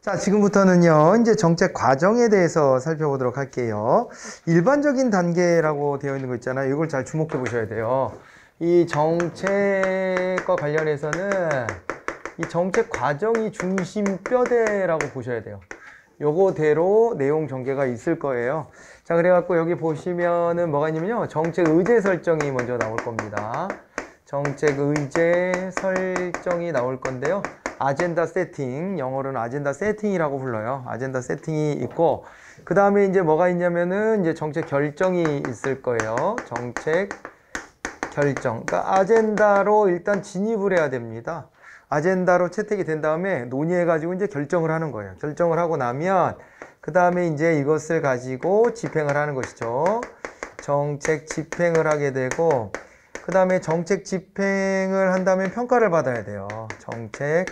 자, 지금부터는요, 이제 정책 과정에 대해서 살펴보도록 할게요. 일반적인 단계라고 되어 있는 거 있잖아요. 이걸 잘 주목해 보셔야 돼요. 이 정책과 관련해서는 이 정책 과정이 중심뼈대라고 보셔야 돼요. 요거대로 내용 전개가 있을 거예요. 자, 그래갖고 여기 보시면은 뭐가 있냐면요. 정책 의제 설정이 먼저 나올 겁니다. 정책 의제 설정이 나올 건데요. 아젠다 세팅, 영어로는 아젠다 세팅이라고 불러요. 아젠다 세팅이 있고, 그 다음에 이제 뭐가 있냐면은 이제 정책 결정이 있을 거예요. 정책 결정. 그러니까 아젠다로 일단 진입을 해야 됩니다. 아젠다로 채택이 된 다음에 논의해가지고 이제 결정을 하는 거예요. 결정을 하고 나면, 그 다음에 이제 이것을 가지고 집행을 하는 것이죠. 정책 집행을 하게 되고, 그 다음에 정책 집행을 한다면 평가를 받아야 돼요. 정책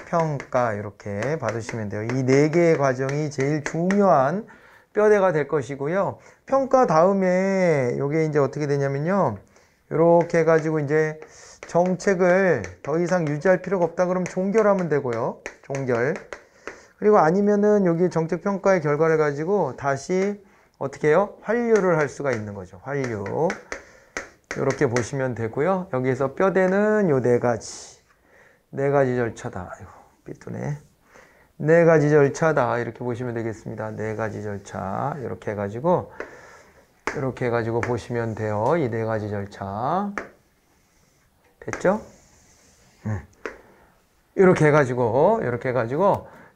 평가 이렇게 받으시면 돼요. 이 네 개의 과정이 제일 중요한 뼈대가 될 것이고요. 평가 다음에 이게 이제 어떻게 되냐면요. 이렇게 해가지고 이제 정책을 더 이상 유지할 필요가 없다 그러면 종결하면 되고요. 종결. 그리고 아니면은 여기 정책 평가의 결과를 가지고 다시 어떻게 해요? 환류를 할 수가 있는 거죠. 환류. 이렇게 보시면 되고요. 여기에서 뼈대는 요 네 가지 절차다. 아이고, 삐뚤네. 네 가지 절차다. 이렇게 보시면 되겠습니다. 네 가지 절차. 이렇게 해가지고 보시면 돼요. 이 네 가지 절차. 됐죠? 이렇게 해가지고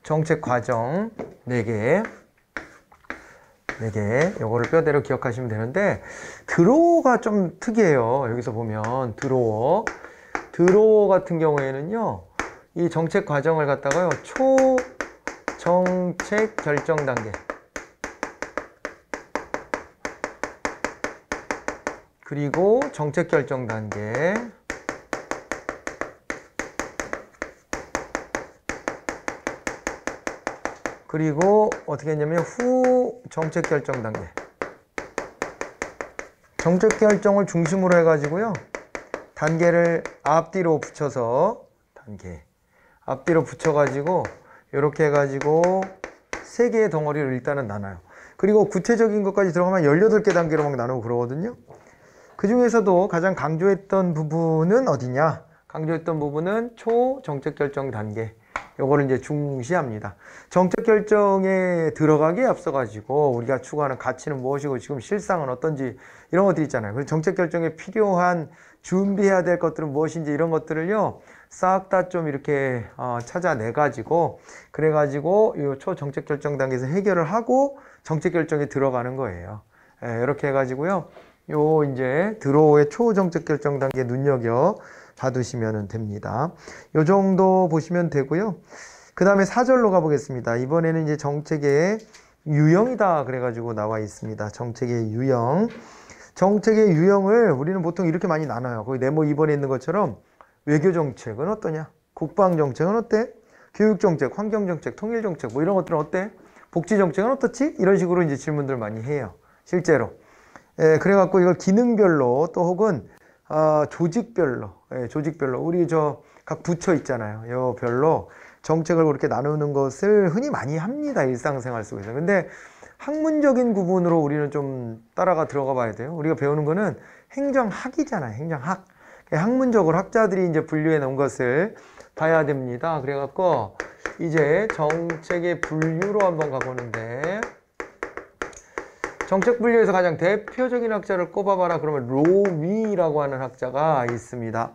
정책 과정 4개. 요거를 뼈대로 기억하시면 되는데, 드로어가 좀 특이해요. 여기서 보면 드로어 같은 경우에는요, 이 정책 과정을 갖다가요, 초정책 결정 단계, 그리고 정책 결정 단계, 그리고 어떻게 했냐면 후 정책 결정 단계. 정책 결정을 중심으로 해가지고요, 단계를 앞뒤로 붙여서 앞뒤로 붙여가지고 이렇게 해가지고 3개의 덩어리를 일단은 나눠요. 그리고 구체적인 것까지 들어가면 18개 단계로 막 나누고 그러거든요. 그 중에서도 가장 강조했던 부분은 어디냐? 강조했던 부분은 초정책 결정 단계. 요거를 이제 중시합니다. 정책 결정에 들어가기에 앞서가지고 우리가 추구하는 가치는 무엇이고 지금 실상은 어떤지 이런 것들 있잖아요. 그래서 정책 결정에 필요한 준비해야 될 것들은 무엇인지 이런 것들을요, 싹 다 좀 이렇게 찾아내가지고, 그래가지고 이 초정책 결정 단계에서 해결을 하고 정책 결정에 들어가는 거예요. 이렇게 해가지고요, 요 이제 드로우의 초정책 결정 단계 눈여겨 봐두시면 됩니다. 요 정도 보시면 되고요. 그 다음에 4절로 가보겠습니다. 이번에는 이제 정책의 유형이다 그래가지고 나와 있습니다. 정책의 유형. 정책의 유형을 우리는 보통 이렇게 많이 나눠요. 거기 네모 2번에 있는 것처럼 외교정책은 어떠냐? 국방정책은 어때? 교육정책, 환경정책, 통일정책 뭐 이런 것들은 어때? 복지정책은 어떻지? 이런 식으로 이제 질문들 많이 해요. 실제로. 그래갖고 이걸 기능별로 또 혹은 조직별로, 조직별로 우리 각 부처 있잖아요. 요 별로 정책을 그렇게 나누는 것을 흔히 많이 합니다. 일상생활 속에서. 근데 학문적인 구분으로 우리는 좀 따라가 들어가 봐야 돼요. 우리가 배우는 거는 행정학이잖아요. 행정학. 학문적으로 학자들이 이제 분류해 놓은 것을 봐야 됩니다. 그래갖고 이제 정책의 분류로 한번 가보는데, 정책 분류에서 가장 대표적인 학자를 꼽아봐라 그러면 로위라고 하는 학자가 있습니다.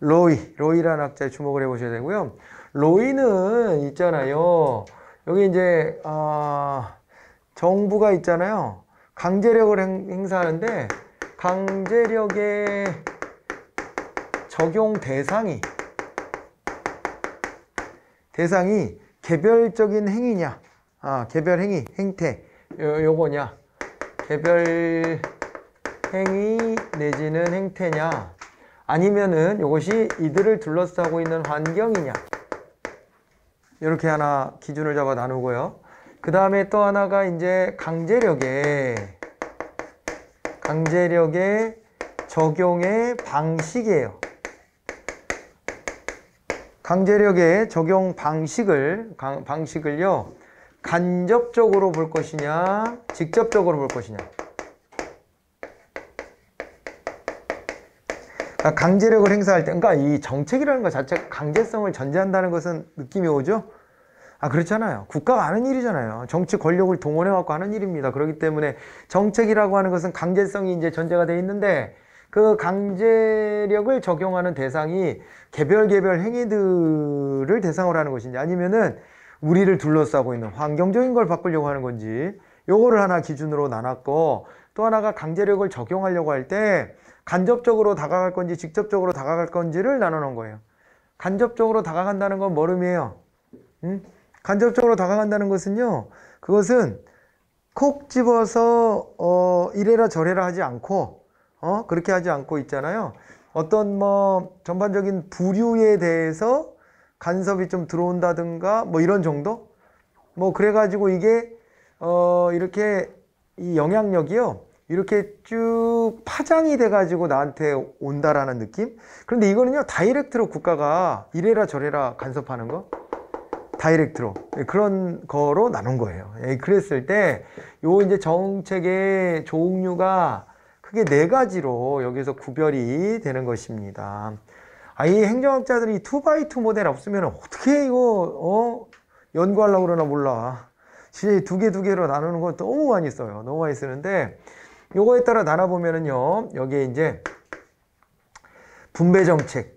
로이라는 학자에 주목을 해보셔야 되고요. 로이는 있잖아요. 여기 이제 정부가 있잖아요. 강제력을 행사하는데 강제력의 적용 대상이 개별적인 행위냐, 개별 행위, 행태, 요거냐, 개별 행위 내지는 행태냐, 아니면은 이것이 이들을 둘러싸고 있는 환경이냐, 이렇게 하나 기준을 잡아 나누고요. 그 다음에 또 하나가 이제 강제력의 적용의 방식이에요. 강제력의 적용 방식을요, 간접적으로 볼 것이냐, 직접적으로 볼 것이냐. 그러니까 강제력을 행사할 때, 그러니까 이 정책이라는 것 자체가 강제성을 전제한다는 것은 느낌이 오죠? 그렇잖아요. 국가가 하는 일이잖아요. 정치 권력을 동원해갖고 하는 일입니다. 그렇기 때문에 정책이라고 하는 것은 강제성이 이제 전제가 되어 있는데, 그 강제력을 적용하는 대상이 개별 행위들을 대상으로 하는 것인지, 아니면은 우리를 둘러싸고 있는 환경적인 걸 바꾸려고 하는 건지, 요거를 하나 기준으로 나눴고, 또 하나가 강제력을 적용하려고 할 때 간접적으로 다가갈 건지 직접적으로 다가갈 건지를 나눠놓은 거예요. 간접적으로 다가간다는 건 뭘 의미해요? 간접적으로 다가간다는 것은요, 그것은 콕 집어서 이래라 저래라 하지 않고, 그렇게 하지 않고 있잖아요. 어떤 뭐 전반적인 부류에 대해서 간섭이 좀 들어온다든가 뭐 이런 정도? 뭐 그래가지고 이게 이렇게 이 영향력이요, 이렇게 쭉 파장이 돼가지고 나한테 온다라는 느낌? 그런데 이거는요, 다이렉트로 국가가 이래라 저래라 간섭하는 거, 다이렉트로 그런 거로 나눈 거예요. 그랬을 때 요 이제 정책의 종류가 크게 4가지로 여기서 구별이 되는 것입니다. 이 행정학자들이 2x2 모델 없으면 어떻게 이거 연구하려고 그러나 몰라. 진짜 2개로 나누는 거 너무 많이 써요. 너무 많이 쓰는데, 요거에 따라 나눠보면은요, 여기에 이제 분배 정책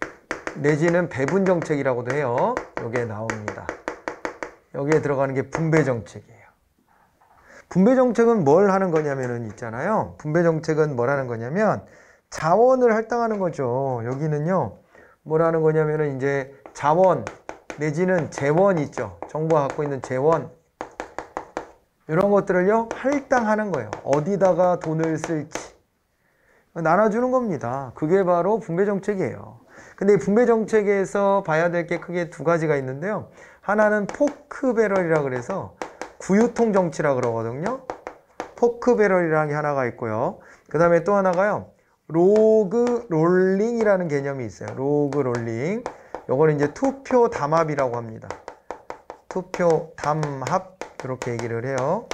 내지는 배분 정책이라고도 해요. 요게 나옵니다. 여기에 들어가는 게 분배 정책이에요. 분배 정책은 뭘 하는 거냐면은 있잖아요. 분배 정책은 뭘 하는 거냐면 자원을 할당하는 거죠. 여기는요, 뭘 하는 거냐면은 이제 자원 내지는 재원 있죠. 정부가 갖고 있는 재원, 이런 것들을요, 할당하는 거예요. 어디다가 돈을 쓸지 나눠주는 겁니다. 그게 바로 분배 정책이에요. 근데 이 분배 정책에서 봐야 될 게 크게 2가지가 있는데요. 하나는 포크 배럴이라 그래서 구유통 정치라 그러거든요. 포크 배럴이라는 게 하나가 있고요. 그 다음에 또 하나가요, 로그 롤링이라는 개념이 있어요. 로그 롤링. 요거는 이제 투표 담합이라고 합니다. 투표 담합, 이렇게 얘기를 해요.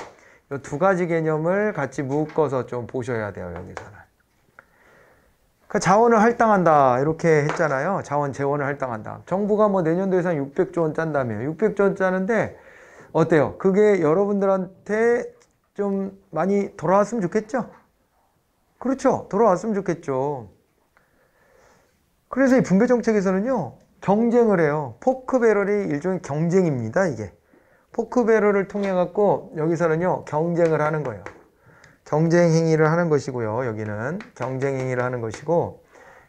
이 2가지 개념을 같이 묶어서 좀 보셔야 돼요, 여기서는. 그 자원을 할당한다 이렇게 했잖아요. 자원 재원을 할당한다. 정부가 뭐 내년도 예산 600조 원 짠다며. 600조 원 짜는데 어때요? 그게 여러분들한테 좀 많이 돌아왔으면 좋겠죠? 그렇죠. 돌아왔으면 좋겠죠. 그래서 이 분배 정책에서는요, 경쟁을 해요. 포크 배럴이 일종의 경쟁입니다. 이게 포크 배럴을 통해 갖고 여기서는요, 경쟁을 하는 거예요. 경쟁 행위를 하는 것이고요. 여기는 경쟁 행위를 하는 것이고,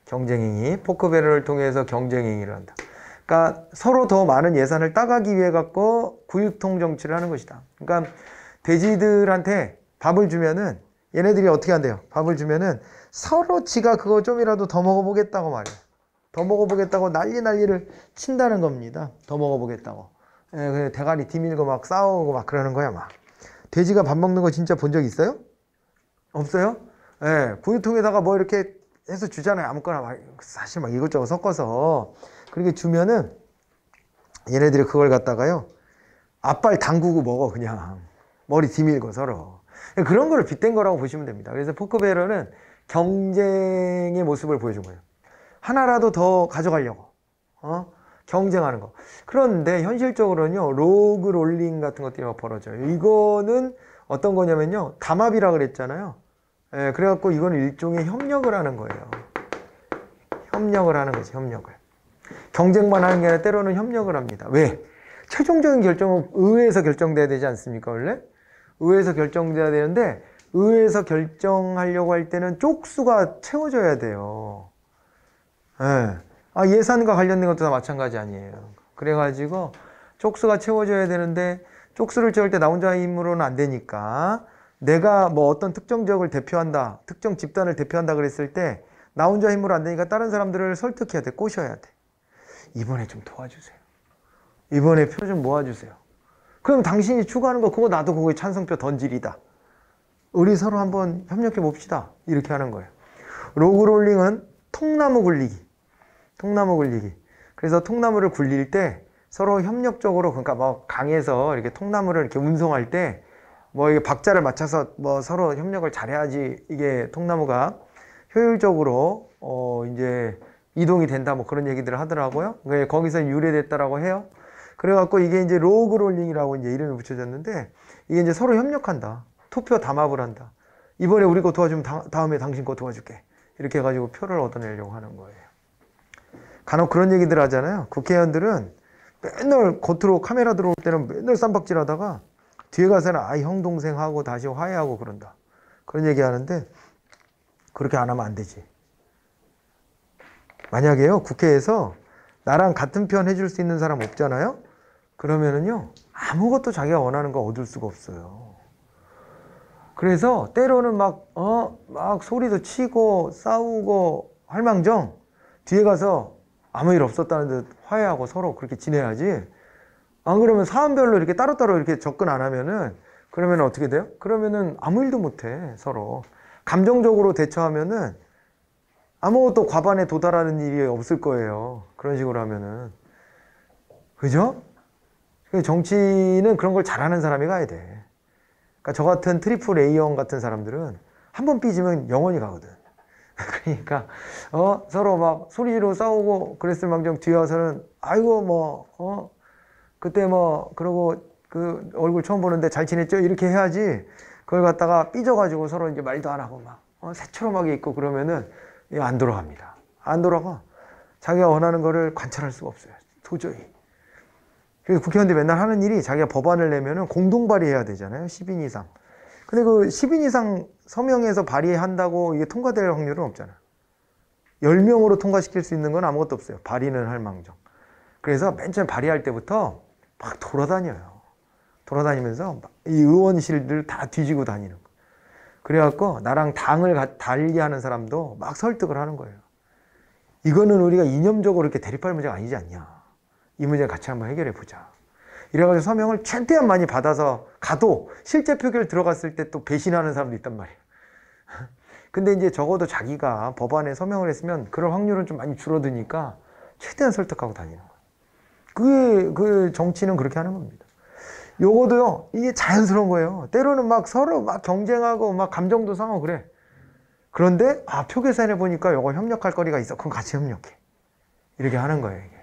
경쟁 행위, 포크 배럴을 통해서 경쟁 행위를 한다. 그러니까 서로 더 많은 예산을 따가기 위해 갖고 구유통 정치를 하는 것이다. 그러니까 돼지들한테 밥을 주면은 얘네들이 어떻게 한대요? 밥을 주면은 서로 지가 그거 좀이라도 더 먹어보겠다고 말이에요. 더 먹어보겠다고 난리를 친다는 겁니다. 더 먹어보겠다고. 대가리 뒤밀고 막 싸우고 막 그러는 거야, 막. 돼지가 밥 먹는 거 진짜 본 적 있어요? 없어요? 구유통에다가 뭐 이렇게 해서 주잖아요. 아무거나 막, 사실 막 이것저것 섞어서. 그렇게 주면은 얘네들이 그걸 갖다가요, 앞발 담그고 먹어, 그냥. 머리 뒤밀고 서로. 그런 거를 빗댄 거라고 보시면 됩니다. 그래서 포크 배럴은 경쟁의 모습을 보여준 거예요. 하나라도 더 가져가려고. 경쟁하는 거. 그런데 현실적으로는요, 로그 롤링 같은 것들이 막 벌어져요. 이거는 어떤 거냐면요, 담합이라 그랬잖아요. 그래갖고 이거는 일종의 협력을 하는 거예요. 협력을 하는 거지, 협력을. 경쟁만 하는 게 아니라 때로는 협력을 합니다. 왜? 최종적인 결정은 의회에서 결정돼야 되지 않습니까, 원래? 의회에서 결정돼야 되는데, 의회에서 결정하려고 할 때는 쪽수가 채워져야 돼요. 예산과 관련된 것도 다 마찬가지 아니에요. 그래가지고 쪽수가 채워져야 되는데, 쪽수를 채울 때 나 혼자 힘으로는 안 되니까, 내가 뭐 어떤 특정 지역을 대표한다, 특정 집단을 대표한다 그랬을 때 나 혼자 힘으로 안 되니까 다른 사람들을 설득해야 돼, 꼬셔야 돼. 이번에 좀 도와주세요. 이번에 표 좀 모아주세요. 그럼 당신이 추구하는 거 그거 나도 그거에 찬성표 던질이다. 우리 서로 한번 협력해 봅시다. 이렇게 하는 거예요. 로그롤링은 통나무 굴리기. 통나무 굴리기. 그래서 통나무를 굴릴 때 서로 협력적으로, 그러니까 뭐 강에서 이렇게 통나무를 이렇게 운송할 때 뭐 이게 박자를 맞춰서 뭐 서로 협력을 잘해야지 이게 통나무가 효율적으로 이제 이동이 된다, 뭐 그런 얘기들을 하더라고요. 거기서 유래됐다라고 해요. 그래갖고 이게 이제 로그롤링이라고 이제 이름이 붙여졌는데, 이게 이제 서로 협력한다. 투표 담합을 한다. 이번에 우리 거 도와주면 다음에 당신 거 도와줄게. 이렇게 해가지고 표를 얻어내려고 하는 거예요. 간혹 그런 얘기들 하잖아요. 국회의원들은 맨날 겉으로 카메라 들어올 때는 맨날 쌈박질 하다가 뒤에 가서는 형 동생 하고 다시 화해하고 그런다. 그런 얘기 하는데, 그렇게 안 하면 안 되지. 만약에요, 국회에서 나랑 같은 편 해줄 수 있는 사람 없잖아요? 그러면은요, 아무것도 자기가 원하는 거 얻을 수가 없어요. 그래서 때로는 막 소리도 치고 싸우고 할망정 뒤에 가서 아무 일 없었다는 듯 화해하고 서로 그렇게 지내야지. 안 그러면 사안별로 이렇게 따로따로 이렇게 접근 안 하면은, 그러면 어떻게 돼요? 그러면은 아무 일도 못 해, 서로. 감정적으로 대처하면은 아무것도 과반에 도달하는 일이 없을 거예요. 그런 식으로 하면은. 그죠? 정치는 그런 걸 잘하는 사람이 가야 돼. 그러니까 저 같은 트리플 A형 같은 사람들은 한 번 삐지면 영원히 가거든. 그러니까 서로 막 소리로 싸우고 그랬을 망정 뒤에 와서는 아이고 그때 그러고 그 얼굴 처음 보는데 잘 지냈죠? 이렇게 해야지. 그걸 갖다가 삐져가지고 서로 이제 말도 안 하고 막 새초롬하게 있고 그러면은 안 돌아갑니다. 안 돌아가. 자기가 원하는 거를 관찰할 수가 없어요, 도저히. 그래서 국회의원들이 맨날 하는 일이, 자기가 법안을 내면은 공동 발의해야 되잖아요, 10인 이상. 근데 그 10인 이상 서명해서 발의한다고 이게 통과될 확률은 없잖아요. 10명으로 통과시킬 수 있는 건 아무것도 없어요, 발의는 할 망정. 그래서 맨 처음에 발의할 때부터 막 돌아다녀요. 돌아다니면서 이 의원실들 다 뒤지고 다니는 거. 그래갖고 나랑 당을 달리하는 사람도 막 설득을 하는 거예요. 이거는 우리가 이념적으로 이렇게 대립할 문제가 아니지 않냐. 이 문제 같이 한번 해결해 보자. 이래가지고 서명을 최대한 많이 받아서 가도 실제 표결 들어갔을 때 또 배신하는 사람도 있단 말이에요. 근데 이제 적어도 자기가 법안에 서명을 했으면 그럴 확률은 좀 많이 줄어드니까 최대한 설득하고 다니는 거예요. 그게 그 정치는 그렇게 하는 겁니다. 요거도요, 이게 자연스러운 거예요. 때로는 막 서로 막 경쟁하고 막 감정도 상하고 그래. 그런데 표 계산해 보니까 요거 협력할 거리가 있어. 그럼 같이 협력해. 이렇게 하는 거예요, 이게.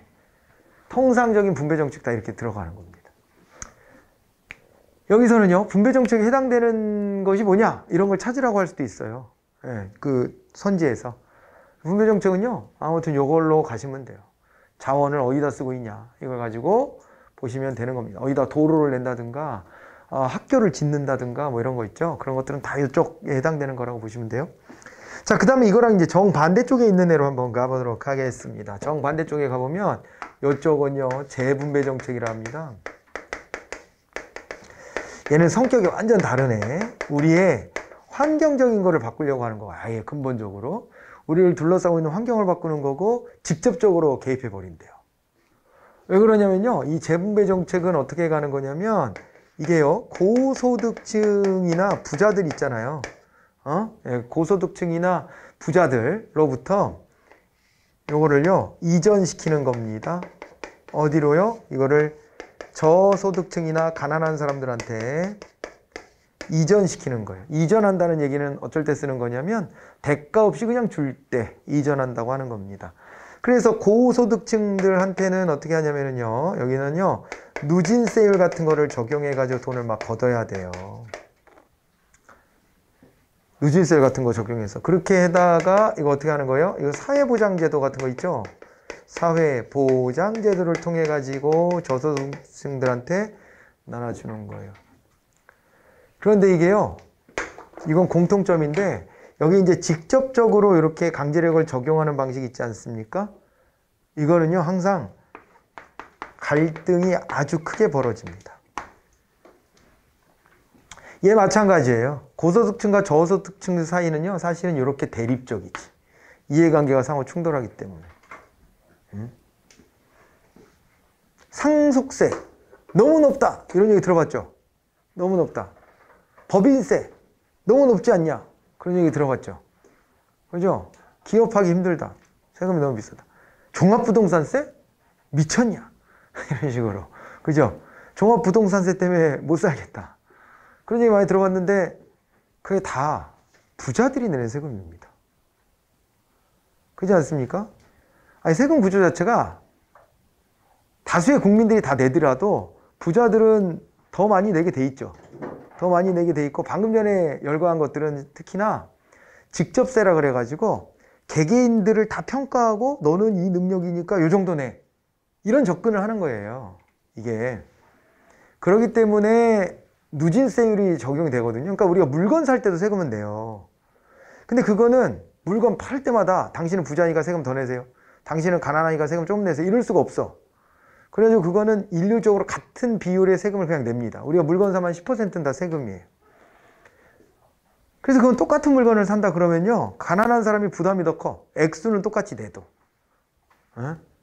통상적인 분배 정책 다 이렇게 들어가는 겁니다. 여기서는요, 분배 정책에 해당되는 것이 뭐냐, 이런 걸 찾으라고 할 수도 있어요. 그 선지에서. 분배 정책은요, 아무튼 요걸로 가시면 돼요. 자원을 어디다 쓰고 있냐, 이걸 가지고 보시면 되는 겁니다. 어디다 도로를 낸다든가 학교를 짓는다든가 뭐 이런 거 있죠. 그런 것들은 다 이쪽에 해당되는 거라고 보시면 돼요. 자, 그 다음에 이거랑 이제 정반대쪽에 있는 애로 한번 가보도록 하겠습니다. 정반대쪽에 가보면 이쪽은요, 재분배 정책이라 합니다. 얘는 성격이 완전 다르네. 우리의 환경적인 거를 바꾸려고 하는 거, 아예 근본적으로. 우리를 둘러싸고 있는 환경을 바꾸는 거고 직접적으로 개입해 버린대요. 왜 그러냐면요, 이 재분배 정책은 어떻게 가는 거냐면, 이게요, 고소득층이나 부자들 있잖아요. 고소득층이나 부자들로부터 요거를요, 이전시키는 겁니다. 어디로요? 이거를 저소득층이나 가난한 사람들한테 이전시키는 거예요. 이전한다는 얘기는 어쩔 때 쓰는 거냐면 대가 없이 그냥 줄 때 이전한다고 하는 겁니다. 그래서 고소득층들한테는 어떻게 하냐면요, 여기는요, 누진세율 같은 거를 적용해 가지고 돈을 막 걷어야 돼요. 누진세율 같은 거 적용해서. 그렇게 해다가 이거 어떻게 하는 거예요? 이거 사회보장제도 같은 거 있죠? 사회보장제도를 통해 가지고 저소득층들한테 나눠주는 거예요. 그런데 이게요, 이건 공통점인데, 여기 이제 직접적으로 이렇게 강제력을 적용하는 방식이 있지 않습니까? 이거는요, 항상 갈등이 아주 크게 벌어집니다. 얘 마찬가지예요. 고소득층과 저소득층 사이는요, 사실은 이렇게 대립적이지. 이해관계가 상호 충돌하기 때문에. 상속세 너무 높다, 이런 얘기 들어봤죠? 너무 높다. 법인세 너무 높지 않냐, 그런 얘기 들어봤죠? 그죠? 기업하기 힘들다, 세금이 너무 비싸다. 종합부동산세 미쳤냐? 이런 식으로. 그죠? 종합부동산세 때문에 못 살겠다. 그런 얘기 많이 들어봤는데 그게 다 부자들이 내는 세금입니다. 그렇지 않습니까? 아니, 세금 구조 자체가 다수의 국민들이 다 내더라도 부자들은 더 많이 내게 돼 있죠. 더 많이 내게 돼 있고, 방금 전에 열거한 것들은 특히나 직접세라 그래가지고 개개인들을 다 평가하고 너는 이 능력이니까 요 정도 내, 이런 접근을 하는 거예요. 이게 그렇기 때문에 누진세율이 적용이 되거든요. 그러니까 우리가 물건 살 때도 세금은 내요. 근데 그거는 물건 팔 때마다 당신은 부자니까 세금 더 내세요, 당신은 가난하니까 세금 조금 내세요, 이럴 수가 없어. 그래가지고 그거는 일률적으로 같은 비율의 세금을 그냥 냅니다. 우리가 물건 사면 10%는 다 세금이에요. 그래서 그건 똑같은 물건을 산다 그러면요, 가난한 사람이 부담이 더 커. 액수는 똑같이 내도.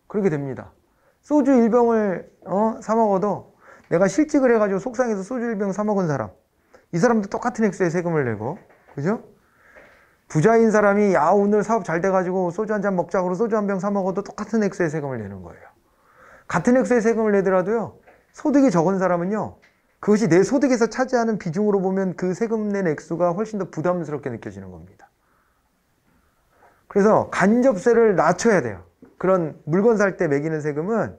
그렇게 됩니다. 소주 1병을 사 먹어도 내가 실직을 해가지고 속상해서 소주 1병 사 먹은 사람, 이 사람도 똑같은 액수의 세금을 내고, 그죠? 부자인 사람이 야 오늘 사업 잘 돼가지고 소주 한 잔 먹자 그러고 소주 한 병 사 먹어도 똑같은 액수의 세금을 내는 거예요. 같은 액수의 세금을 내더라도요, 소득이 적은 사람은요, 그것이 내 소득에서 차지하는 비중으로 보면 그 세금 낸 액수가 훨씬 더 부담스럽게 느껴지는 겁니다. 그래서 간접세를 낮춰야 돼요. 그런 물건 살 때 매기는 세금은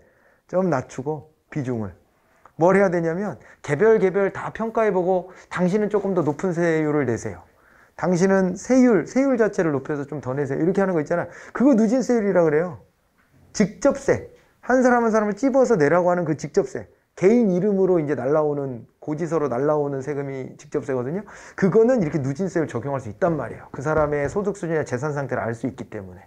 좀 낮추고 비중을. 뭘 해야 되냐면 개별 다 평가해보고 당신은 조금 더 높은 세율을 내세요, 당신은 세율 자체를 높여서 좀 더 내세요, 이렇게 하는 거 있잖아요. 그거 누진세율이라 그래요. 직접세. 한 사람 한 사람을 찝어서 내라고 하는 그 직접세. 개인 이름으로 이제 날라오는, 고지서로 날라오는 세금이 직접세거든요. 그거는 이렇게 누진세를 적용할 수 있단 말이에요. 그 사람의 소득 수준이나 재산 상태를 알 수 있기 때문에.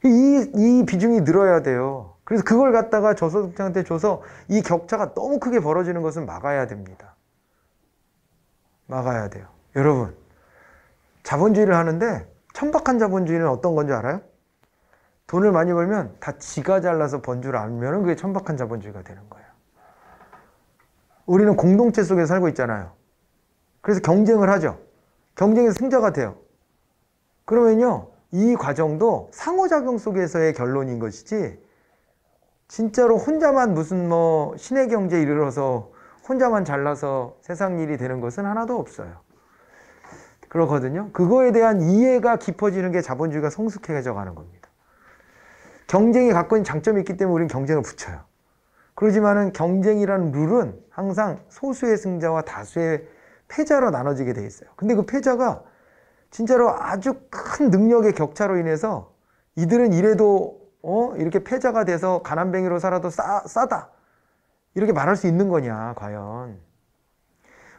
이 비중이 늘어야 돼요. 그래서 그걸 갖다가 저소득자한테 줘서 이 격차가 너무 크게 벌어지는 것은 막아야 됩니다. 막아야 돼요. 여러분, 자본주의를 하는데 천박한 자본주의는 어떤 건지 알아요? 돈을 많이 벌면 다 지가 잘라서 번 줄 알면 그게 천박한 자본주의가 되는 거예요. 우리는 공동체 속에 살고 있잖아요. 그래서 경쟁을 하죠. 경쟁에서 승자가 돼요. 그러면요, 이 과정도 상호작용 속에서의 결론인 것이지, 진짜로 혼자만 무슨 뭐 신의 경제에 이르러서 혼자만 잘나서 세상 일이 되는 것은 하나도 없어요. 그렇거든요. 그거에 대한 이해가 깊어지는 게 자본주의가 성숙해져 가는 겁니다. 경쟁이 갖고 있는 장점이 있기 때문에 우리는 경쟁을 붙여요. 그렇지만은 경쟁이라는 룰은 항상 소수의 승자와 다수의 패자로 나눠지게 돼 있어요. 근데 그 패자가 진짜로 아주 큰 능력의 격차로 인해서 이들은 이래도 이렇게 패자가 돼서 가난뱅이로 살아도 싸다, 이렇게 말할 수 있는 거냐 과연.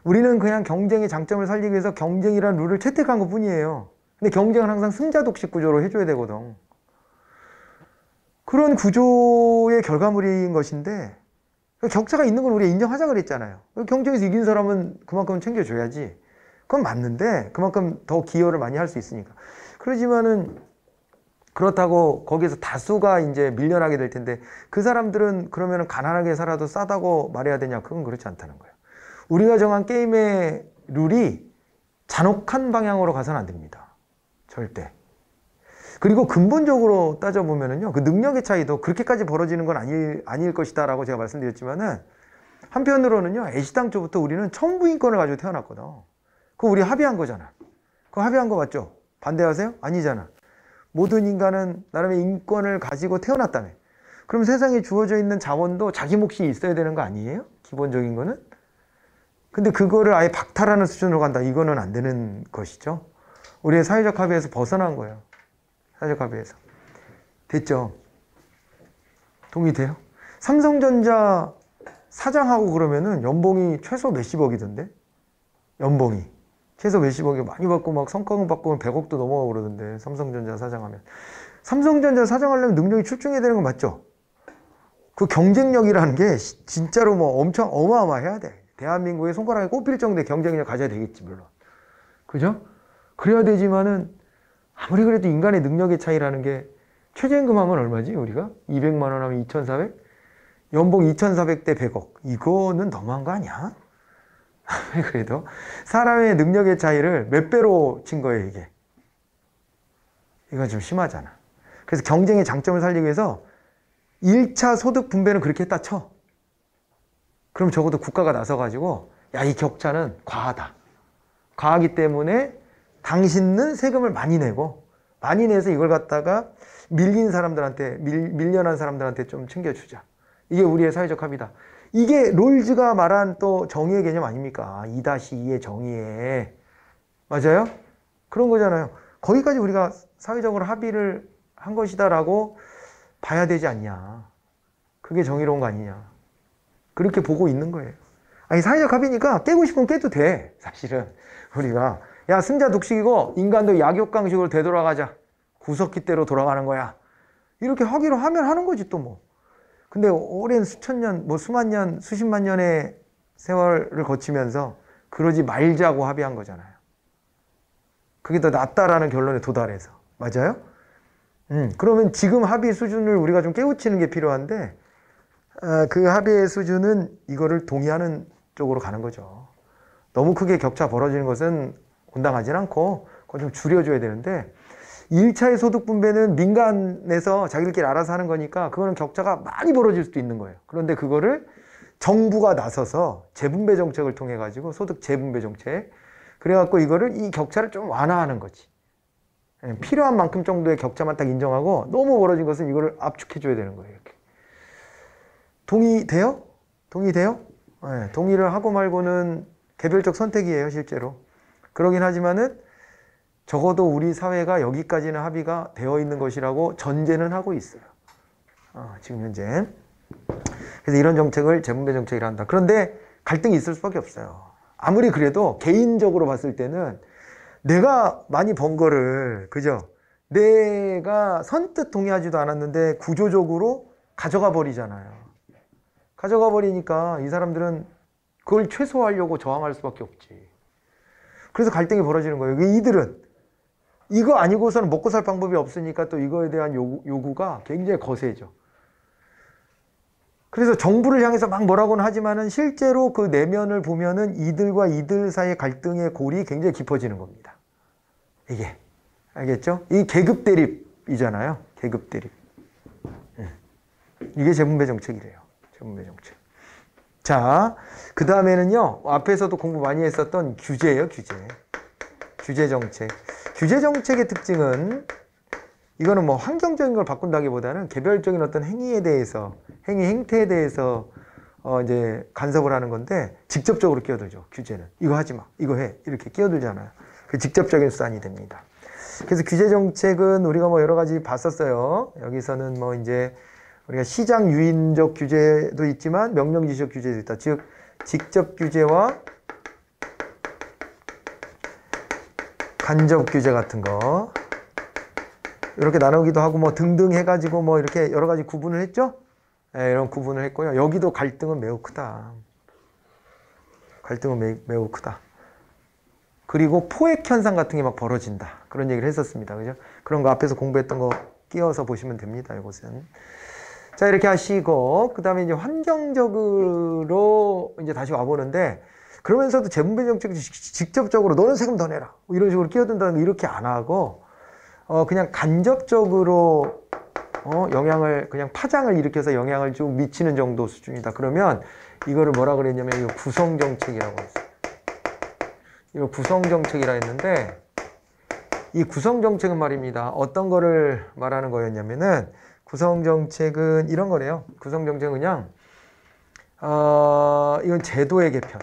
우리는 그냥 경쟁의 장점을 살리기 위해서 경쟁이라는 룰을 채택한 것 뿐이에요. 근데 경쟁은 항상 승자 독식 구조로 해줘야 되거든. 그런 구조의 결과물인 것인데, 격차가 있는 건 우리가 인정하자 그랬잖아요. 경쟁에서 이긴 사람은 그만큼 챙겨줘야지. 그건 맞는데 그만큼 더 기여를 많이 할 수 있으니까. 그러지만은 그렇다고 거기에서 다수가 이제 밀려나게 될 텐데 그 사람들은 그러면 가난하게 살아도 싸다고 말해야 되냐? 그건 그렇지 않다는 거예요. 우리가 정한 게임의 룰이 잔혹한 방향으로 가서는 안 됩니다. 절대. 그리고 근본적으로 따져보면은요, 그 능력의 차이도 그렇게까지 벌어지는 건 아닐 것이다 라고 제가 말씀드렸지만은, 한편으로는요, 애시당초부터 우리는 천부인권을 가지고 태어났거든. 그거 우리 합의한 거잖아. 그거 합의한 거 맞죠? 반대하세요? 아니잖아. 모든 인간은 나름의 인권을 가지고 태어났다며. 그럼 세상에 주어져 있는 자원도 자기 몫이 있어야 되는 거 아니에요? 기본적인 거는? 근데 그거를 아예 박탈하는 수준으로 간다. 이거는 안 되는 것이죠. 우리의 사회적 합의에서 벗어난 거예요. 사회적 합의에서. 됐죠? 동의돼요? 삼성전자 사장하고 그러면은 연봉이 최소 몇십억이던데? 연봉이. 최소 몇십억이 많이 받고 막 성과금 받고 100억도 넘어가고 그러던데, 삼성전자 사장하면. 삼성전자 사장하려면 능력이 출중해야 되는 거 맞죠? 그 경쟁력이라는 게 진짜로 뭐 엄청 어마어마해야 돼. 대한민국의 손가락에 꼽힐 정도의 경쟁력 가져야 되겠지, 물론. 그죠? 그래야 되지만은 아무리 그래도 인간의 능력의 차이라는 게, 최저임금 하면 얼마지 우리가? 200만 원 하면 2,400? 연봉 2,400 대 100억. 이거는 너무한 거 아니야? 그래도 사람의 능력의 차이를 몇 배로 친 거예요, 이게. 이건 좀 심하잖아. 그래서 경쟁의 장점을 살리기 위해서 1차 소득 분배는 그렇게 했다 쳐. 그럼 적어도 국가가 나서가지고 야, 이 격차는 과하다. 과하기 때문에 당신은 세금을 많이 내고 많이 내서 이걸 갖다가 밀린 사람들한테 밀려난 사람들한테 좀 챙겨주자. 이게 우리의 사회적 합의다. 이게 롤즈가 말한 또 정의의 개념 아닙니까? 2-2의 정의에. 맞아요? 그런 거잖아요. 거기까지 우리가 사회적으로 합의를 한 것이다라고 봐야 되지 않냐. 그게 정의로운 거 아니냐. 그렇게 보고 있는 거예요. 아니, 사회적 합의니까 깨고 싶으면 깨도 돼. 사실은 우리가 야, 승자 독식이고 인간도 약육강식으로 되돌아가자. 구석기대로 돌아가는 거야. 이렇게 하기로 하면 하는 거지 또 뭐. 근데 오랜 수천 년, 뭐 수만 년, 수십만 년의 세월을 거치면서 그러지 말자고 합의한 거잖아요. 그게 더 낫다라는 결론에 도달해서. 맞아요? 그러면 지금 합의 수준을 우리가 좀 깨우치는 게 필요한데 그 합의의 수준은 이거를 동의하는 쪽으로 가는 거죠. 너무 크게 격차 벌어지는 것은 온당하진 않고 그건 좀 줄여줘야 되는데 1차의 소득 분배는 민간에서 자기들끼리 알아서 하는 거니까 그거는 격차가 많이 벌어질 수도 있는 거예요. 그런데 그거를 정부가 나서서 재분배 정책을 통해 가지고 소득 재분배 정책 그래갖고 이거를 이 격차를 좀 완화하는 거지. 필요한 만큼 정도의 격차만 딱 인정하고 너무 벌어진 것은 이거를 압축해줘야 되는 거예요. 이렇게. 동의돼요? 동의돼요? 네, 동의를 하고 말고는 개별적 선택이에요, 실제로. 그러긴 하지만은 적어도 우리 사회가 여기까지는 합의가 되어 있는 것이라고 전제는 하고 있어요. 지금 현재. 그래서 이런 정책을 재분배 정책이라 한다. 그런데 갈등이 있을 수밖에 없어요. 아무리 그래도 개인적으로 봤을 때는 내가 많이 번 거를, 그죠? 내가 선뜻 동의하지도 않았는데 구조적으로 가져가 버리잖아요. 가져가 버리니까 이 사람들은 그걸 최소화하려고 저항할 수밖에 없지. 그래서 갈등이 벌어지는 거예요. 이들은 이거 아니고서는 먹고 살 방법이 없으니까 또 이거에 대한 요구가 굉장히 거세죠. 그래서 정부를 향해서 막 뭐라고는 하지만은 실제로 그 내면을 보면은 이들과 이들 사이의 갈등의 골이 굉장히 깊어지는 겁니다. 이게. 알겠죠? 이 계급 대립이잖아요. 계급 대립. 이게 재분배 정책이래요. 재분배 정책. 자, 그 다음에는요, 앞에서도 공부 많이 했었던 규제예요, 규제. 규제 정책. 규제 정책의 특징은, 이거는 뭐 환경적인 걸 바꾼다기보다는 개별적인 어떤 행위에 대해서, 행위 행태에 대해서 이제 간섭을 하는 건데, 직접적으로 끼어들죠, 규제는. 이거 하지 마, 이거 해. 이렇게 끼어들잖아요. 그 직접적인 수단이 됩니다. 그래서 규제 정책은 우리가 뭐 여러 가지 봤었어요. 여기서는 뭐 이제 우리가 시장 유인적 규제도 있지만 명령지시적 규제도 있다. 즉 직접 규제와 간접 규제 같은 거 이렇게 나누기도 하고 뭐 등등 해가지고 뭐 이렇게 여러 가지 구분을 했죠. 네, 이런 구분을 했고요. 여기도 갈등은 매우 크다. 갈등은 매우 크다. 그리고 포획 현상 같은 게 막 벌어진다. 그런 얘기를 했었습니다. 그죠? 그런 거 앞에서 공부했던 거 끼워서 보시면 됩니다. 이것은. 자, 이렇게 하시고, 그 다음에 이제 환경적으로 이제 다시 와보는데, 그러면서도 재분배 정책이 직접적으로 너는 세금 더 내라. 이런 식으로 끼어든다는 거 이렇게 안 하고, 그냥 간접적으로, 영향을, 그냥 파장을 일으켜서 영향을 좀 미치는 정도 수준이다. 그러면 이거를 뭐라 그랬냐면, 이거 구성정책이라고 했어요. 이거 구성정책이라 했는데, 이 구성정책은 말입니다. 어떤 거를 말하는 거였냐면은, 구성정책은 이런 거래요. 구성정책은 그냥, 이건 제도의 개편.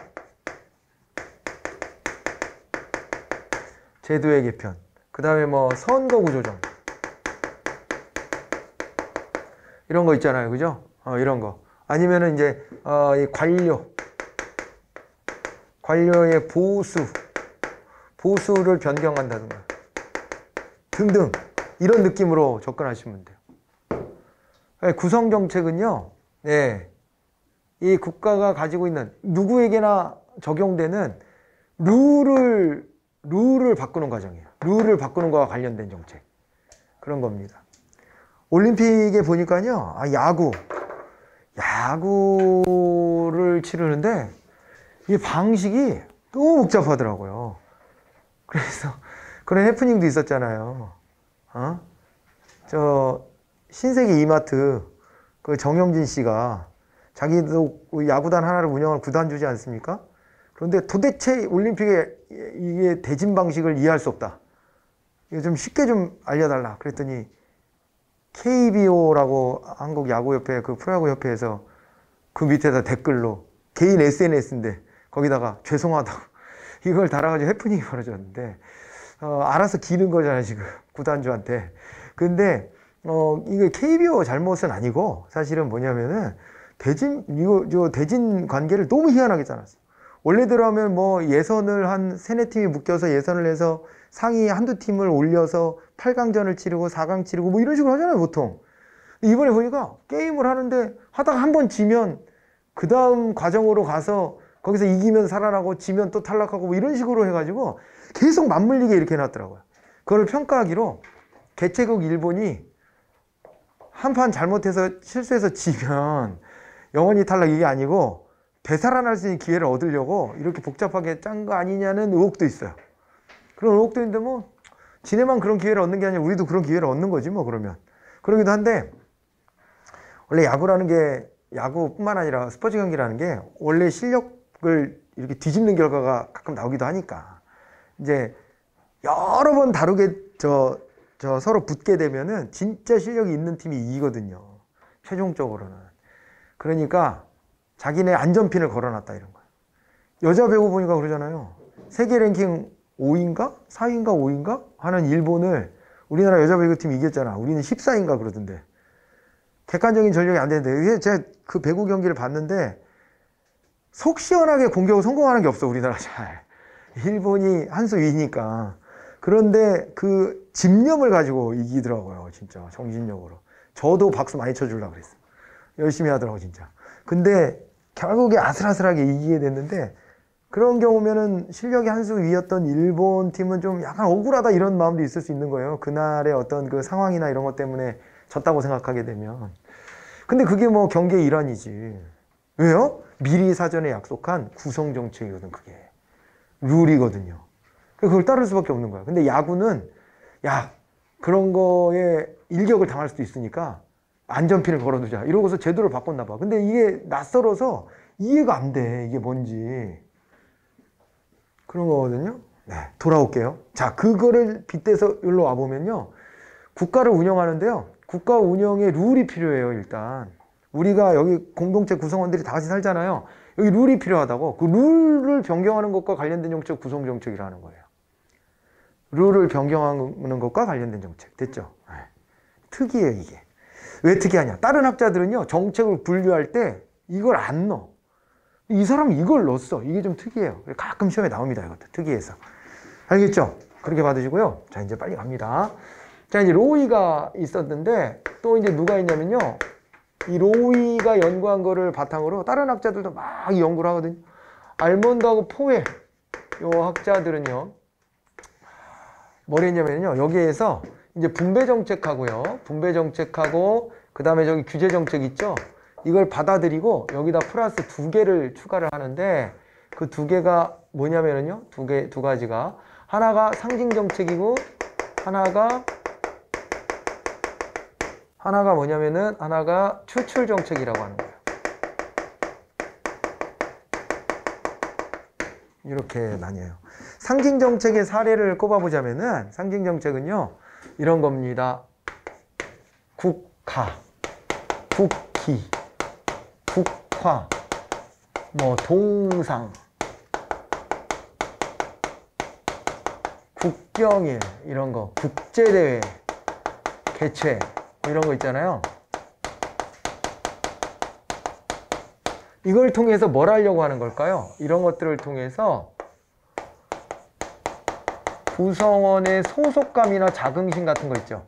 제도의 개편. 그 다음에 뭐 선거구조정. 이런 거 있잖아요. 그죠? 이런 거. 아니면은 이제, 이 관료의 보수를 변경한다든가. 등등. 이런 느낌으로 접근하시면 돼요. 구성정책은요, 네, 이 국가가 가지고 있는 누구에게나 적용되는 룰을 바꾸는 과정이에요. 룰을 바꾸는 거와 관련된 정책. 그런 겁니다. 올림픽에 보니까요, 야구를 치르는데 이 방식이 너무 복잡하더라고요. 그래서 그런 해프닝도 있었잖아요. 신세계 이마트 그 정영진 씨가 자기도 야구단 하나를 운영할 구단주지 않습니까? 그런데 도대체 올림픽에 이게 대진 방식을 이해할 수 없다. 이거 좀 쉽게 좀 알려달라. 그랬더니 KBO라고 한국야구협회 그 프로야구협회에서 그 밑에다 댓글로 개인 SNS인데 거기다가 죄송하다고 이걸 달아가지고 해프닝이 벌어졌는데 알아서 기는 거잖아요 지금 구단주한테. 근데 이게 KBO 잘못은 아니고 사실은 뭐냐면은 대진 관계를 너무 희한하게 짜놨어요. 원래대로 하면 뭐 예선을 한 세네 팀이 묶여서 예선을 해서 상위 한두 팀을 올려서 8강전을 치르고 4강 치르고 뭐 이런 식으로 하잖아요 보통. 이번에 보니까 게임을 하는데 하다가 한 번 지면 그 다음 과정으로 가서 거기서 이기면 살아나고 지면 또 탈락하고 뭐 이런 식으로 해가지고 계속 맞물리게 이렇게 해놨더라고요. 그걸 평가하기로 개최국 일본이 한 판 잘못해서 실수해서 지면 영원히 탈락 이게 아니고 되살아날 수 있는 기회를 얻으려고 이렇게 복잡하게 짠 거 아니냐는 의혹도 있어요. 그런 의혹도 있는데 뭐 지네만 그런 기회를 얻는 게 아니라 우리도 그런 기회를 얻는 거지 뭐 그러면. 그러기도 한데 원래 야구라는 게 야구뿐만 아니라 스포츠 경기라는 게 원래 실력을 이렇게 뒤집는 결과가 가끔 나오기도 하니까 이제 여러 번 다르게 서로 붙게 되면은 진짜 실력이 있는 팀이 이기거든요. 최종적으로는. 그러니까 자기네 안전핀을 걸어놨다 이런 거예요. 여자 배구 보니까 그러잖아요. 세계 랭킹 5위인가? 4위인가 5위인가? 하는 일본을 우리나라 여자 배구팀이 이겼잖아. 우리는 14위인가 그러던데. 객관적인 전력이 안 되는데 제가 그 배구 경기를 봤는데 속 시원하게 공격을 성공하는 게 없어 우리나라 잘. 일본이 한 수 위니까. 그런데 그 집념을 가지고 이기더라고요 진짜 정신력으로. 저도 박수 많이 쳐주려고 그랬어요. 열심히 하더라고 진짜. 근데 결국에 아슬아슬하게 이기게 됐는데 그런 경우면은 실력이 한 수 위였던 일본 팀은 좀 약간 억울하다 이런 마음도 있을 수 있는 거예요. 그날의 어떤 그 상황이나 이런 것 때문에 졌다고 생각하게 되면. 근데 그게 뭐 경기의 일환이지. 왜요? 미리 사전에 약속한 구성 정책이거든 그게. 룰이거든요. 그걸 따를 수밖에 없는 거야. 근데 야구는 야 그런 거에 일격을 당할 수도 있으니까 안전핀을 걸어두자 이러고서 제도를 바꿨나 봐. 근데 이게 낯설어서 이해가 안 돼. 이게 뭔지. 그런 거거든요. 네, 돌아올게요. 자, 그거를 빗대서 여기로 와보면요. 국가를 운영하는데요. 국가 운영에 룰이 필요해요, 일단. 우리가 여기 공동체 구성원들이 다 같이 살잖아요. 여기 룰이 필요하다고. 그 룰을 변경하는 것과 관련된 정책, 구성 정책이라는 거예요. 룰을 변경하는 것과 관련된 정책. 됐죠? 네. 특이해요, 이게. 왜 특이하냐? 다른 학자들은요, 정책을 분류할 때 이걸 안 넣어. 이 사람은 이걸 넣었어. 이게 좀 특이해요. 가끔 시험에 나옵니다, 이것도. 특이해서. 알겠죠? 그렇게 받으시고요. 자, 이제 빨리 갑니다. 자, 이제 로이가 있었는데, 또 이제 누가 있냐면요. 이 로이가 연구한 거를 바탕으로 다른 학자들도 막 연구를 하거든요. 알몬드하고 포웰, 요 학자들은요. 뭘 했냐면요. 여기에서 이제 분배 정책하고요. 분배 정책하고, 그 다음에 저기 규제 정책 있죠? 이걸 받아들이고 여기다 플러스 2개를 추가를 하는데 그 2개가 뭐냐면요. 두 가지가. 하나가 상징 정책이고 하나가 뭐냐면은 하나가 추출 정책이라고 하는 거예요. 이렇게 나뉘어요. 상징 정책의 사례를 꼽아보자면은 상징 정책은요. 이런 겁니다. 국가, 국기, 국화, 뭐 동상, 국경일 이런 거, 국제대회 개최 이런 거 있잖아요. 이걸 통해서 뭘 하려고 하는 걸까요? 이런 것들을 통해서 구성원의 소속감이나 자긍심 같은 거 있죠.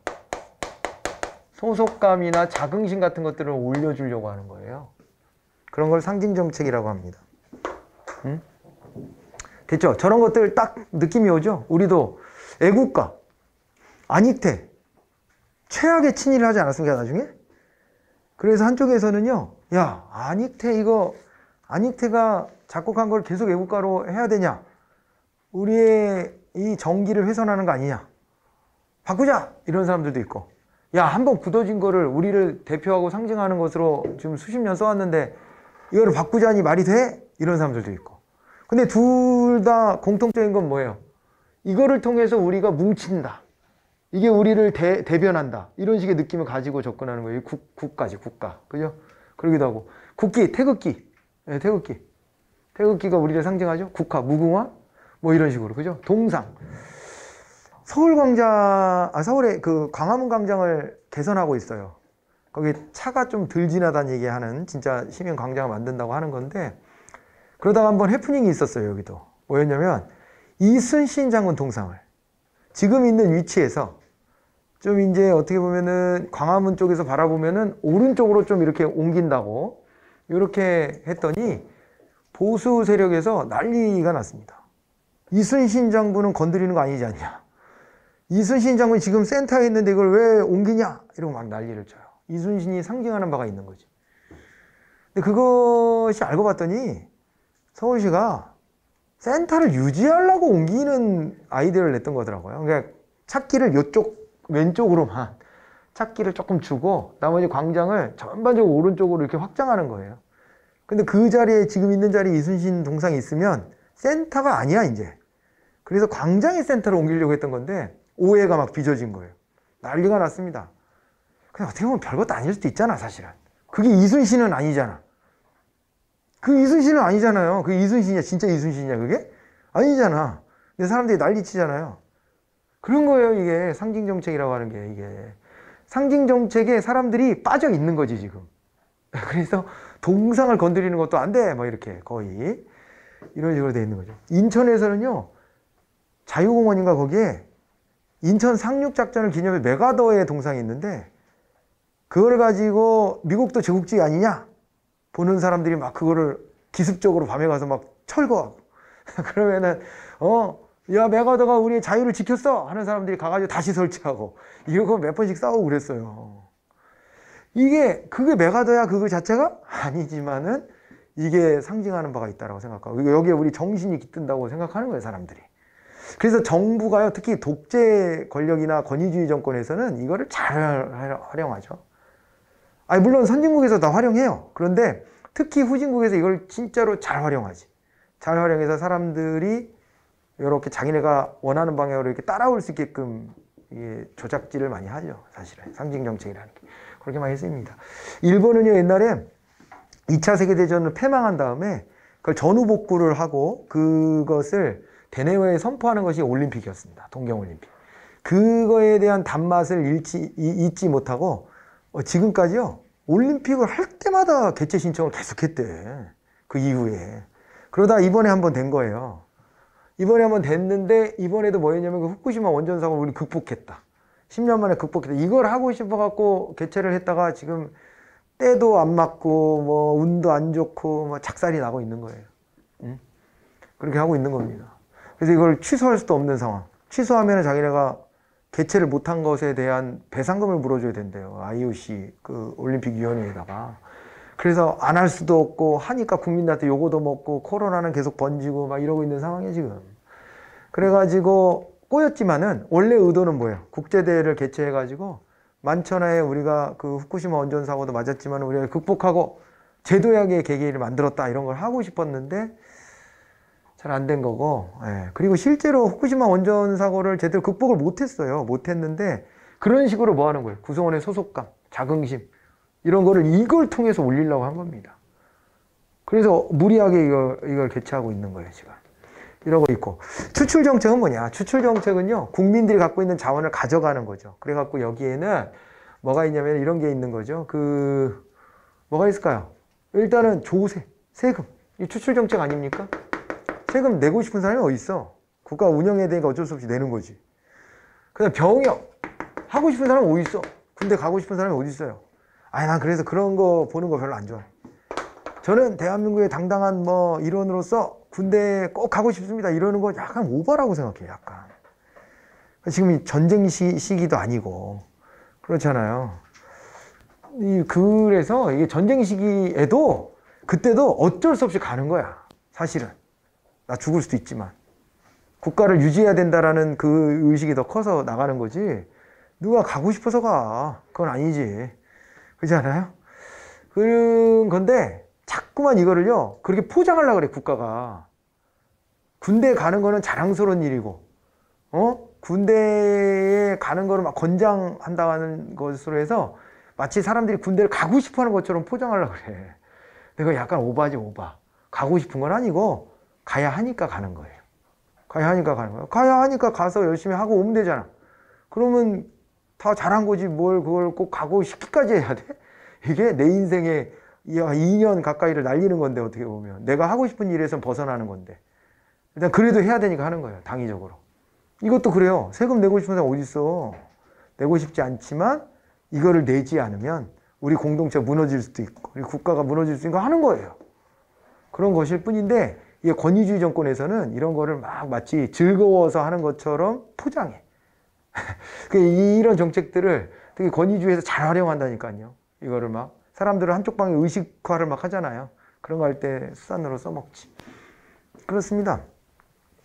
소속감이나 자긍심 같은 것들을 올려주려고 하는 거예요. 그런 걸 상징정책이라고 합니다. 됐죠? 저런 것들 딱 느낌이 오죠? 우리도 애국가, 안익태, 최악의 친일을 하지 않았습니까, 나중에? 그래서 한쪽에서는요, 야, 안익태가 작곡한 걸 계속 애국가로 해야 되냐? 우리의 이 정기를 훼손하는 거 아니냐? 바꾸자! 이런 사람들도 있고. 야, 한번 굳어진 거를 우리를 대표하고 상징하는 것으로 지금 수십 년 써왔는데 이거를 바꾸자니 말이 돼? 이런 사람들도 있고. 근데 둘 다 공통적인 건 뭐예요? 이거를 통해서 우리가 뭉친다. 이게 우리를 대변한다. 이런 식의 느낌을 가지고 접근하는 거예요. 국가지, 국가. 그죠? 그러기도 하고. 국기, 태극기. 네, 태극기. 태극기가 우리를 상징하죠? 국화, 무궁화? 뭐 이런 식으로. 그죠? 동상. 서울에 그 광화문 광장을 개선하고 있어요. 거기 차가 좀 덜 지나다니게 얘기하는 진짜 시민 광장을 만든다고 하는 건데, 그러다가 한번 해프닝이 있었어요, 여기도. 뭐였냐면, 이순신 장군 동상을 지금 있는 위치에서 좀 이제 어떻게 보면은 광화문 쪽에서 바라보면은 오른쪽으로 좀 이렇게 옮긴다고 이렇게 했더니 보수 세력에서 난리가 났습니다. 이순신 장군은 건드리는 거 아니지 않냐. 이순신 장군이 지금 센터에 있는데 이걸 왜 옮기냐? 이러고 막 난리를 쳐요. 이순신이 상징하는 바가 있는 거지. 근데 그것이 알고 봤더니 서울시가 센터를 유지하려고 옮기는 아이디어를 냈던 거더라고요. 그러니까 찾기를 이쪽 왼쪽으로만 찾기를 조금 주고 나머지 광장을 전반적으로 오른쪽으로 이렇게 확장하는 거예요. 근데 그 자리에 지금 있는 자리에 이순신 동상이 있으면 센터가 아니야 이제. 그래서 광장의 센터로 옮기려고 했던 건데 오해가 막 빚어진 거예요. 난리가 났습니다. 그냥 어떻게 보면 별것도 아닐 수도 있잖아 사실은. 그게 이순신은 아니잖아. 그 이순신은 아니잖아요. 그 이순신이야 진짜 이순신이야 그게? 아니잖아. 근데 사람들이 난리치잖아요. 그런 거예요 이게 상징정책이라고 하는 게. 이게 상징정책에 사람들이 빠져 있는 거지 지금. 그래서 동상을 건드리는 것도 안 돼 뭐 이렇게 거의 이런 식으로 돼 있는 거죠. 인천에서는요 자유공원인가 거기에 인천 상륙작전을 기념해 메가더의 동상이 있는데 그걸 가지고 미국도 제국주의 아니냐 보는 사람들이 막 그거를 기습적으로 밤에 가서 막 철거하고 그러면은 야 메가더가 우리의 자유를 지켰어 하는 사람들이 가가지고 다시 설치하고 이러고 몇 번씩 싸우고 그랬어요. 그게 메가더야 그거 자체가? 아니지만은 이게 상징하는 바가 있다고 생각하고 여기에 우리 정신이 깃든다고 생각하는 거예요 사람들이. 그래서 정부가요 특히 독재 권력이나 권위주의 정권에서는 이거를 잘 활용하죠. 아니 물론 선진국에서 다 활용해요. 그런데 특히 후진국에서 이걸 진짜로 잘 활용하지. 잘 활용해서 사람들이 이렇게 자기네가 원하는 방향으로 이렇게 따라올 수 있게끔 이게 조작질을 많이 하죠. 사실은 상징 정책이라는 게 그렇게 많이 쓰입니다. 일본은요 옛날에 2차 세계대전을 패망한 다음에 그걸 전후복구를 하고 그것을 대내외에 선포하는 것이 올림픽이었습니다. 동경올림픽. 그거에 대한 단맛을 잊지 못하고 지금까지요 올림픽을 할 때마다 개최 신청을 계속했대. 그 이후에. 그러다 이번에 한번 된 거예요. 이번에 한번 됐는데 이번에도 뭐였냐면 그 후쿠시마 원전 사고를 우리 극복했다. 10년 만에 극복했다. 이걸 하고 싶어갖고 개최를 했다가 지금 때도 안 맞고 뭐 운도 안 좋고 뭐 작살이 나고 있는 거예요. 응? 그렇게 하고 있는 겁니다. 그래서 이걸 취소할 수도 없는 상황. 취소하면 자기네가 개최를 못한 것에 대한 배상금을 물어줘야 된대요. IOC 그 올림픽위원회에다가. 그래서 안 할 수도 없고 하니까 국민들한테 요거도 먹고 코로나는 계속 번지고 막 이러고 있는 상황이에요 지금. 그래가지고 꼬였지만은 원래 의도는 뭐예요? 국제대회를 개최해가지고 만천하에 우리가 그 후쿠시마 원전 사고도 맞았지만 우리가 극복하고 제도약의 계기를 만들었다 이런 걸 하고 싶었는데 잘 안 된 거고. 예. 그리고 실제로 후쿠시마 원전 사고를 제대로 극복을 못했어요. 못했는데 그런 식으로 뭐 하는 거예요? 구성원의 소속감, 자긍심 이런 거를 이걸 통해서 올리려고 한 겁니다. 그래서 무리하게 이걸 개최하고 있는 거예요 지금. 이러고 있고. 추출 정책은 뭐냐? 추출 정책은요 국민들이 갖고 있는 자원을 가져가는 거죠. 그래갖고 여기에는 뭐가 있냐면 이런 게 있는 거죠. 뭐가 있을까요? 일단은 조세, 세금. 이 추출 정책 아닙니까? 세금 내고 싶은 사람이 어디 있어? 국가 운영해야 되니까 어쩔 수 없이 내는 거지. 그다음 병역 하고 싶은 사람은 어디 있어? 군대 가고 싶은 사람이 어디 있어요? 아니 난 그래서 그런 거 보는 거 별로 안 좋아해. 저는 대한민국의 당당한 뭐 일원으로서 군대에 꼭 가고 싶습니다 이러는 거 약간 오버라고 생각해요. 약간 지금 이 전쟁 시기도 아니고 그렇잖아요. 그래서 이게 전쟁 시기에도 그때도 어쩔 수 없이 가는 거야 사실은. 나 죽을 수도 있지만 국가를 유지해야 된다라는 그 의식이 더 커서 나가는 거지. 누가 가고 싶어서 가. 그건 아니지. 그렇지 않아요? 그런 건데 자꾸만 이거를요 그렇게 포장하려고 그래. 국가가 군대 가는 거는 자랑스러운 일이고 군대에 가는 거를 막 권장한다는 것으로 해서 마치 사람들이 군대를 가고 싶어 하는 것처럼 포장하려고 그래. 근데 그거 약간 오바지, 오바. 가고 싶은 건 아니고 가야 하니까 가는 거예요. 가야 하니까 가는 거예요. 가야 하니까 가서 열심히 하고 오면 되잖아. 그러면 다 잘한 거지 뭘 그걸 꼭 가고 싶기까지 해야 돼? 이게 내 인생에 2년 가까이를 날리는 건데 어떻게 보면 내가 하고 싶은 일에서 벗어나는 건데 일단 그래도 해야 되니까 하는 거예요. 당위적으로. 이것도 그래요. 세금 내고 싶은 사람 어디 있어. 내고 싶지 않지만 이거를 내지 않으면 우리 공동체가 무너질 수도 있고 우리 국가가 무너질 수 있고 하는 거예요. 그런 것일 뿐인데 이게 권위주의 정권에서는 이런 거를 막 마치 즐거워서 하는 것처럼 포장해. 이런 정책들을 되게 권위주의에서 잘 활용한다니까요. 이거를 막 사람들을 한쪽 방에 의식화를 막 하잖아요. 그런 거 할 때 수단으로 써먹지. 그렇습니다.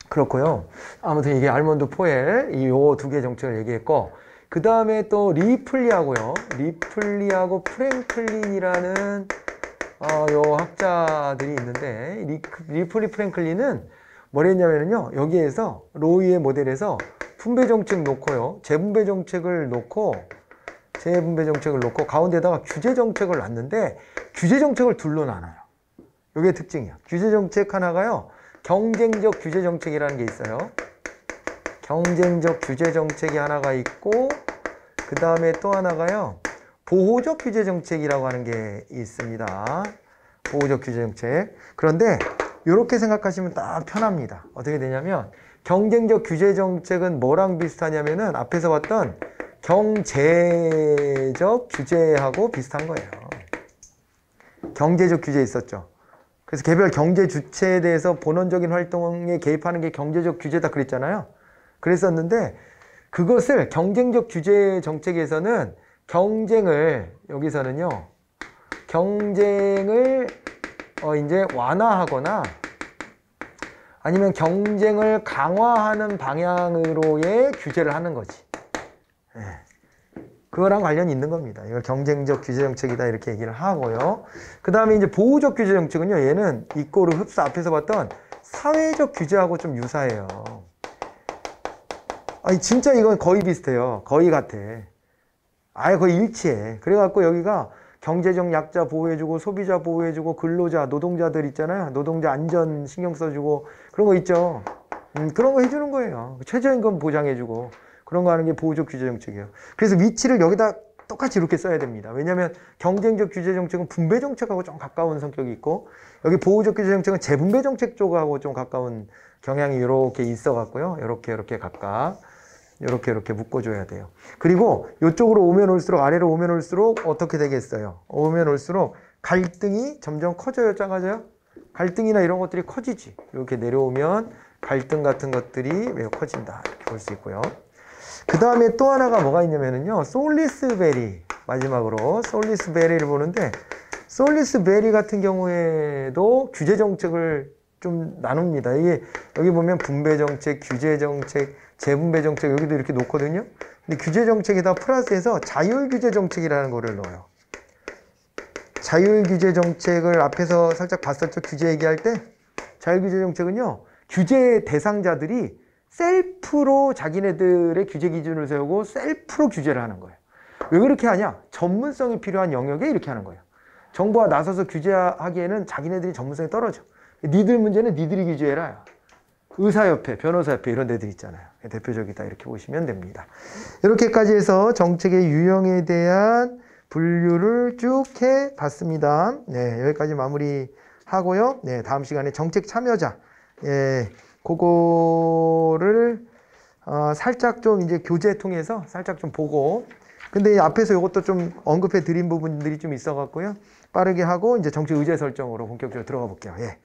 그렇고요. 아무튼 이게 알몬드 포엘 이 두 개 정책을 얘기했고 그 다음에 또 리플리하고요. 리플리하고 프랭클린이라는 요 학자들이 있는데 리플리 프랭클린은 뭘 했냐면요. 여기에서 로이의 모델에서 분배 정책 놓고요. 재분배 정책을 놓고 가운데다가 규제 정책을 놨는데 규제 정책을 둘로 나눠요. 이게 특징이야. 규제 정책 하나가요. 경쟁적 규제 정책이라는 게 있어요. 경쟁적 규제 정책이 하나가 있고 그 다음에 또 하나가요. 보호적 규제 정책이라고 하는 게 있습니다. 보호적 규제 정책. 그런데 이렇게 생각하시면 딱 편합니다. 어떻게 되냐면 경쟁적 규제 정책은 뭐랑 비슷하냐면은 앞에서 봤던 경제적 규제하고 비슷한 거예요. 경제적 규제 있었죠. 그래서 개별 경제 주체에 대해서 본원적인 활동에 개입하는 게 경제적 규제다 그랬잖아요. 그랬었는데 그것을 경쟁적 규제 정책에서는 여기서는요 경쟁을 이제 완화하거나 아니면 경쟁을 강화하는 방향으로의 규제를 하는 거지. 그거랑 관련이 있는 겁니다. 이걸 경쟁적 규제 정책이다 이렇게 얘기를 하고요. 그 다음에 이제 보호적 규제 정책은요. 얘는 이꼬르 흡사 앞에서 봤던 사회적 규제하고 좀 유사해요. 아니 진짜 이건 거의 비슷해요. 거의 같아. 아예 거의 일치해. 그래갖고 여기가 경제적 약자 보호해주고 소비자 보호해주고 근로자, 노동자들 있잖아요. 노동자 안전 신경 써주고 그런 거 있죠. 그런 거 해주는 거예요. 최저임금 보장해주고 그런 거 하는 게 보호적 규제 정책이에요. 그래서 위치를 여기다 똑같이 이렇게 써야 됩니다. 왜냐하면 경쟁적 규제 정책은 분배 정책하고 좀 가까운 성격이 있고 여기 보호적 규제 정책은 재분배 정책 쪽하고 좀 가까운 경향이 이렇게 있어 갖고요. 이렇게 각각 이렇게 묶어줘야 돼요. 그리고 이쪽으로 오면 올수록 아래로 오면 올수록 어떻게 되겠어요? 오면 올수록 갈등이 점점 커져요, 작아져요? 갈등이나 이런 것들이 커지지. 이렇게 내려오면 갈등 같은 것들이 매우 커진다. 이렇게 볼 수 있고요. 그 다음에 또 하나가 뭐가 있냐면요. 솔리스베리. 마지막으로 솔리스베리를 보는데 솔리스베리 같은 경우에도 규제 정책을 좀 나눕니다. 이게 여기 보면 분배 정책, 규제 정책, 재분배 정책 여기도 이렇게 놓거든요. 근데 규제 정책에다 플러스해서 자율 규제 정책이라는 거를 넣어요. 자율 규제 정책을 앞에서 살짝 봤었죠. 규제 얘기할 때 자율 규제 정책은요. 규제 대상자들이 셀프로 자기네들의 규제 기준을 세우고 셀프로 규제를 하는 거예요. 왜 그렇게 하냐? 전문성이 필요한 영역에 이렇게 하는 거예요. 정부가 나서서 규제하기에는 자기네들이 전문성이 떨어져. 니들 문제는 니들이 규제해라. 의사협회, 변호사협회 이런 데들 있잖아요. 대표적이다 이렇게 보시면 됩니다. 이렇게까지 해서 정책의 유형에 대한 분류를 쭉 해봤습니다. 네, 여기까지 마무리하고요. 네, 다음 시간에 정책 참여자. 그거를 살짝 좀 이제 교재 통해서 살짝 좀 보고 근데 앞에서 이것도 좀 언급해 드린 부분들이 좀 있어 갖고요. 빠르게 하고 이제 정책 의제 설정으로 본격적으로 들어가 볼게요. 예.